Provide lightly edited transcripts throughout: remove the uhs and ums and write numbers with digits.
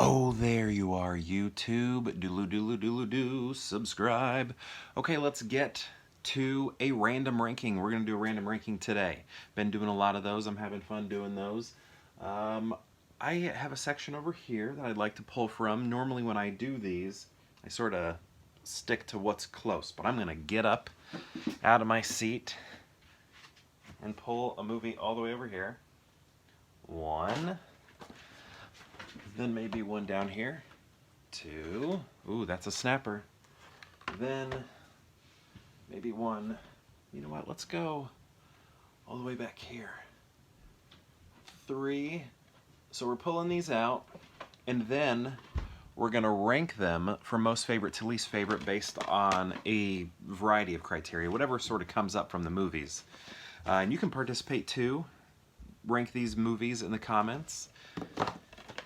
Oh, there you are, YouTube. Doodle doodle doodle doo. Subscribe. Okay, let's get to a random ranking. We're going to do a random ranking today. Been doing a lot of those. I'm having fun doing those. Um, I have a section over here that I'd like to pull from. Normally when I do these, I sort of stick to what's close. But I'm going to get up out of my seat and pull a movie all the way over here. One. Then maybe one down here. Two. Ooh, that's a snapper. Then maybe one. You know what? Let's go all the way back here. Three. So we're pulling these out, and then we're going to rank them from most favorite to least favorite based on a variety of criteria, whatever sort of comes up from the movies. And you can participate too. Rank these movies in the comments.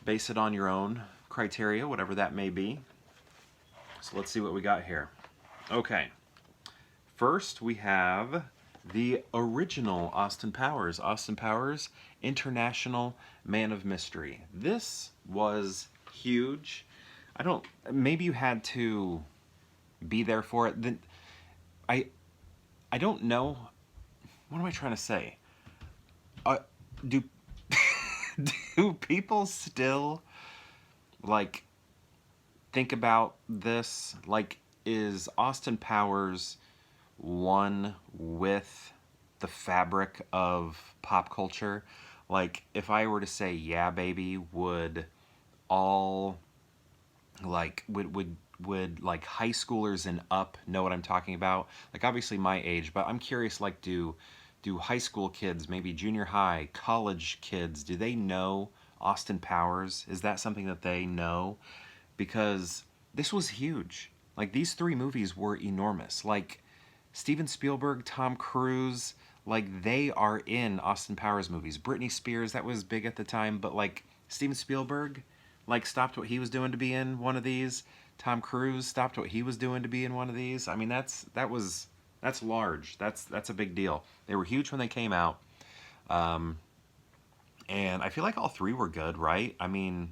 Base it on your own criteria, whatever that may be. So let's see what we got here. Okay. First, we have the original Austin Powers. Austin Powers, International Man of Mystery. This was huge. Maybe you had to be there for it. I don't know. What am I trying to say? Do do people still like think about this? Like, is Austin Powers one with the fabric of pop culture? Like, if I were to say, yeah, baby, would all would like high schoolers and up know what I'm talking about? Like, obviously my age, but I'm curious, like, do high school kids, maybe junior high, college kids, do they know Austin Powers? Is that something that they know? Because this was huge. Like, these three movies were enormous. Like, Steven Spielberg, Tom Cruise, like, they are in Austin Powers movies. Britney Spears, that was big at the time, but like Steven Spielberg, like, stopped what he was doing to be in one of these. Tom Cruise stopped what he was doing to be in one of these. I mean, that's large. That's a big deal. They were huge when they came out. And I feel like all three were good, right? I mean,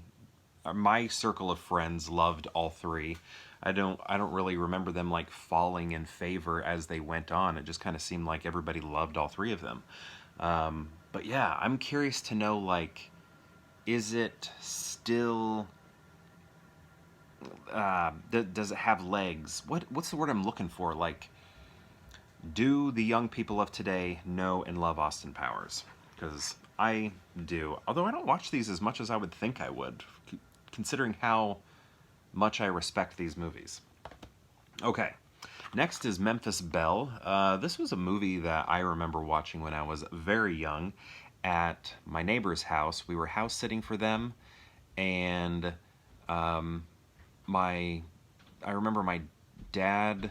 my circle of friends loved all three. I don't really remember them like falling in favor as they went on. It just kind of seemed like everybody loved all three of them. But yeah, I'm curious to know, like, is it still does it have legs? What's the word I'm looking for? Like, do the young people of today know and love Austin Powers? Because I do. Although I don't watch these as much as I would think I would, considering how much I respect these movies. Okay, next is Memphis Belle. This was a movie that I remember watching when I was very young at my neighbor's house. We were house sitting for them, and I remember my dad,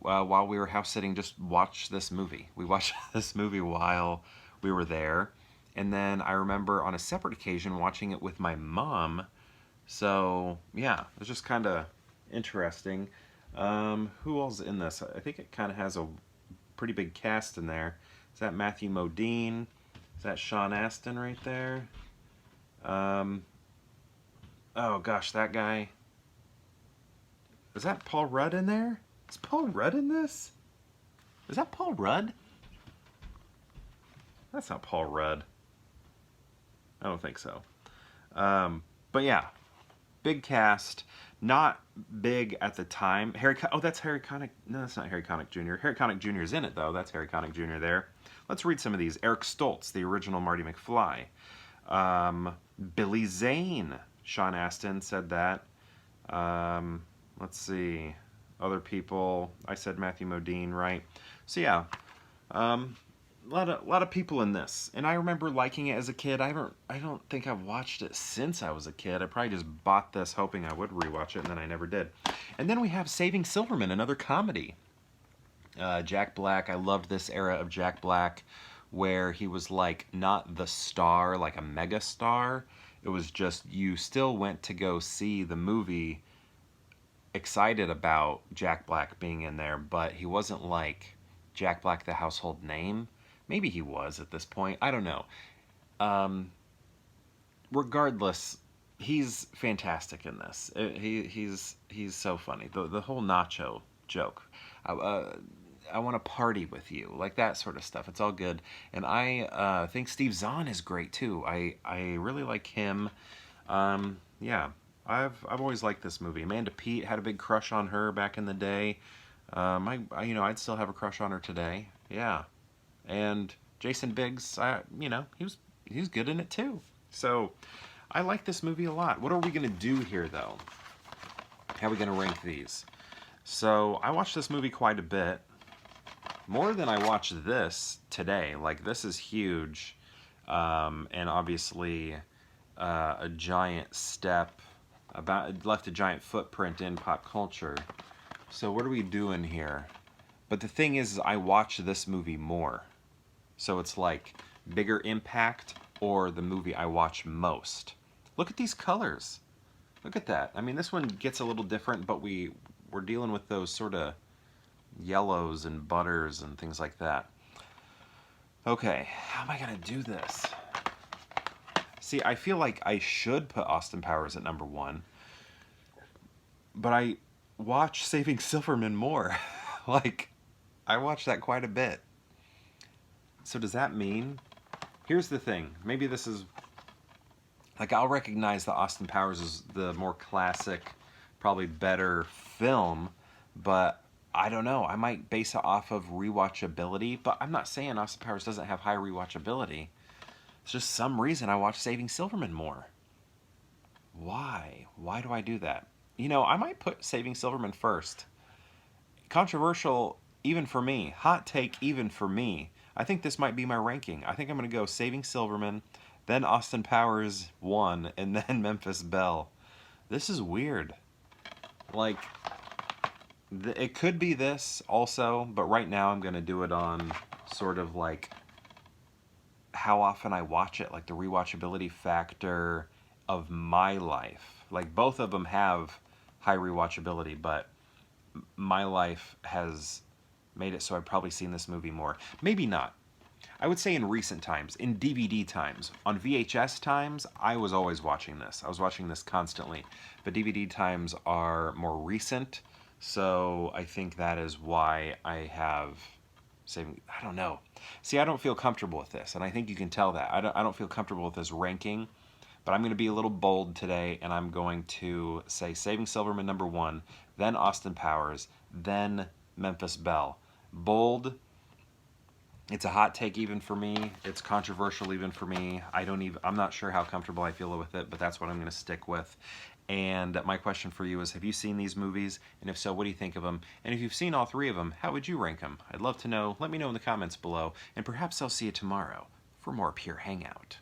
while we were house sitting, just watched this movie. We watched this movie while we were there, and then I remember on a separate occasion watching it with my mom. So yeah, it was just kind of interesting. Who else is in this? I think it kind of has a pretty big cast in there. Is that Matthew Modine? Is that Sean Astin right there? Oh gosh, that guy. Is that Paul Rudd in there? Is Paul Rudd in this? Is that Paul Rudd? That's not Paul Rudd. I don't think so. But yeah, big cast. Not big at the time. That's Harry Connick. No, that's not Harry Connick Jr. Harry Connick Jr. is in it, though. That's Harry Connick Jr. there. Let's read some of these. Eric Stoltz, the original Marty McFly. Billy Zane. Sean Astin said that. Let's see. Other people. I said Matthew Modine, right? So yeah. A lot of people in this, and I remember liking it as a kid. I don't think I've watched it since I was a kid. I probably just bought this hoping I would rewatch it, and then I never did. And then we have Saving Silverman, another comedy. Jack Black. I loved this era of Jack Black, where he was like not the star, like a mega star. It was just, you still went to go see the movie excited about Jack Black being in there, but he wasn't like Jack Black, the household name. Maybe he was at this point. I don't know. Regardless, he's fantastic in this. He's so funny. The whole nacho joke. I want to party with you, like that sort of stuff. It's all good, and I think Steve Zahn is great too. I really like him. Yeah, I've always liked this movie. Amanda Peet had a big crush on her back in the day. You know, I'd still have a crush on her today. Yeah, and Jason Biggs, he was good in it too. So I like this movie a lot. What are we gonna do here though? How are we gonna rank these? So I watched this movie quite a bit. More than I watched this today. Like, this is huge. And obviously a giant step, it left a giant footprint in pop culture. So what are we doing here? But the thing is I watch this movie more. So it's like bigger impact or the movie I watch most. Look at these colors. Look at that. I mean, this one gets a little different, but we're dealing with those sort of yellows and butters and things like that. Okay, how am I gonna do this? See, I feel like I should put Austin Powers at number 1, but I watch Saving Silverman more. Like, I watch that quite a bit. So does that mean... Here's the thing. Maybe this is... Like, I'll recognize that Austin Powers is the more classic, probably better film, but I don't know. I might base it off of rewatchability, but I'm not saying Austin Powers doesn't have high rewatchability. It's just some reason I watch Saving Silverman more. Why? Why do I do that? You know, I might put Saving Silverman first. Controversial even for me. Hot take even for me. I think this might be my ranking. I think I'm going to go Saving Silverman, then Austin Powers 1, and then Memphis Belle. This is weird. Like, it could be this also, but right now I'm going to do it on sort of like how often I watch it, like the rewatchability factor of my life. Like, both of them have high rewatchability, but my life has made it so I've probably seen this movie more. Maybe not. I would say in recent times, in DVD times. On VHS times, I was always watching this. I was watching this constantly. But DVD times are more recent, so I think that is why I have saving... I don't know. See, I don't feel comfortable with this, and I think you can tell that. I don't feel comfortable with this ranking, but I'm going to be a little bold today, and I'm going to say Saving Silverman number 1, then Austin Powers, then Memphis Belle. Bold. It's a hot take even for me. It's controversial even for me. I'm not sure how comfortable I feel with it, but that's what I'm going to stick with. And my question for you is, have you seen these movies? And if so, what do you think of them? And if you've seen all 3 of them, how would you rank them? I'd love to know. Let me know in the comments below. And perhaps I'll see you tomorrow for more Pure Hangout.